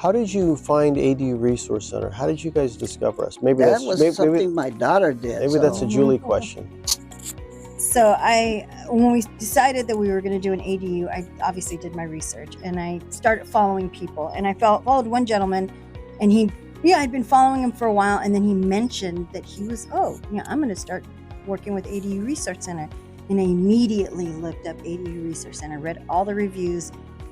How did you find ADU Resource Center? How did you guys discover us? Maybe That was something my daughter did. Maybe that's a Julie question. So when we decided that we were going to do an ADU, I obviously did my research and I started following people. And I followed one gentleman, and I'd been following him for a while, and then he mentioned that he was, I'm going to start working with ADU Resource Center. And I immediately looked up ADU Resource Center, read all the reviews,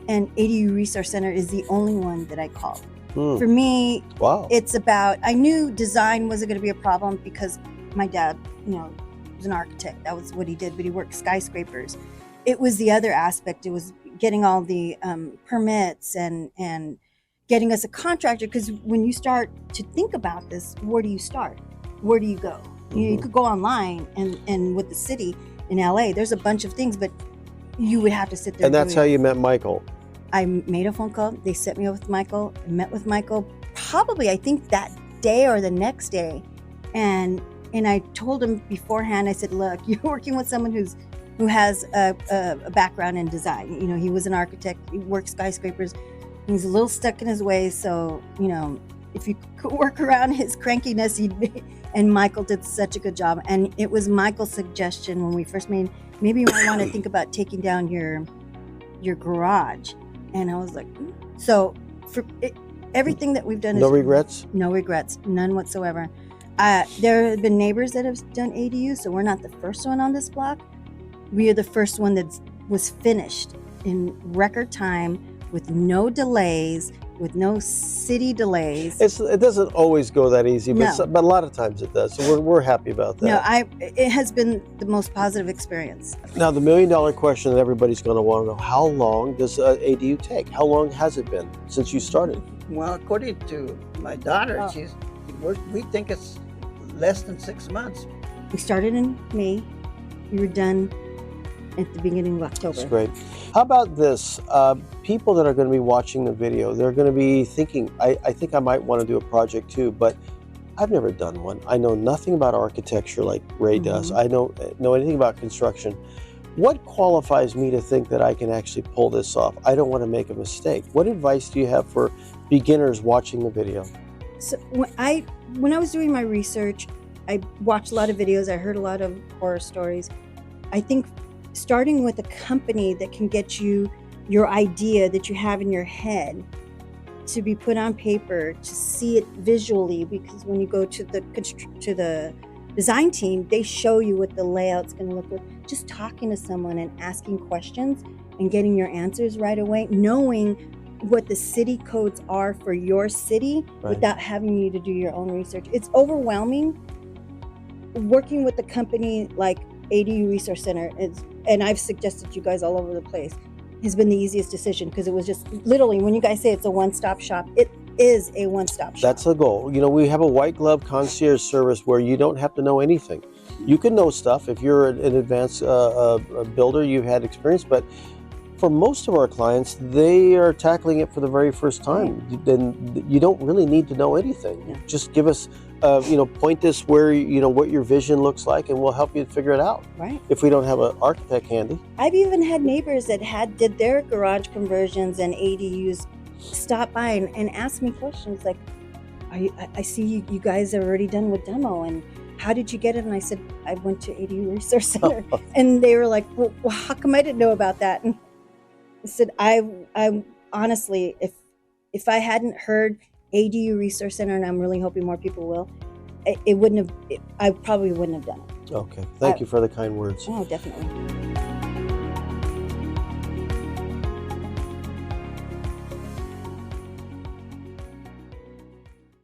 and ADU Resource Center is the only one that I called. For me, it's about, I knew design wasn't going to be a problem because my dad, was an architect. That was what he did, but he worked skyscrapers. It was the other aspect. It was getting all the permits and getting us a contractor, because when you start to think about this, where do you start? Where do you go? You could go online and with the city in LA, there's a bunch of things, but you would have to sit there. And that's how you met Michael. I made a phone call. They set me up with Michael. I met with Michael probably, I think, that day or the next day. And I told him beforehand, I said, look, you're working with someone who has a background in design. He was an architect. He worked skyscrapers. He's a little stuck in his ways. So, if you could work around his crankiness, and Michael did such a good job. And it was Michael's suggestion when we first maybe you might want to think about taking down your garage. And I was like, so for everything that we've done is... No regrets? No regrets, none whatsoever. There have been neighbors that have done ADU, so we're not the first one on this block. We are the first one that was finished in record time with no delays, with no city delays. It doesn't always go that easy, but a lot of times it does. So we're happy about that. No, it has been the most positive experience. Now, the $1 million question that everybody's going to want to know: how long does ADU take? How long has it been since you started? Well, according to my daughter, we think it's less than 6 months. We started in May. We were done at the beginning of October. That's great. How about this? People that are going to be watching the video, they're going to be thinking, I think I might want to do a project too, but I've never done one. I know nothing about architecture like Ray does. I don't know anything about construction. What qualifies me to think that I can actually pull this off? I don't want to make a mistake. What advice do you have for beginners watching the video? So when I was doing my research, I watched a lot of videos. I heard a lot of horror stories. I think starting with a company that can get you your idea that you have in your head to be put on paper, to see it visually, because when you go to the design team, they show you what the layout's going to look like. Just talking to someone and asking questions and getting your answers right away, knowing what the city codes are for your city without having you to do your own research. It's overwhelming. Working with a company like ADU Resource Center and I've suggested you guys all over the place, has been the easiest decision, because it was just literally, when you guys say it's a one-stop shop, it is a one-stop shop. That's the goal. We have a white glove concierge service where you don't have to know anything. You can know stuff if you're an advanced builder, you've had experience, but for most of our clients, they are tackling it for the very first time. Then you don't really need to know anything. Just give us, point us where, what your vision looks like, and we'll help you figure it out. Right. If we don't have an architect handy. I've even had neighbors that did their garage conversions and ADUs stop by and ask me questions like, I see you guys are already done with demo, and how did you get it? And I said, I went to ADU Resource Center. And they were like, well, how come I didn't know about that? And I said, I honestly, if I hadn't heard ADU Resource Center, and I'm really hoping more people will, I probably wouldn't have done it. Okay. Thank you for the kind words. Oh, definitely.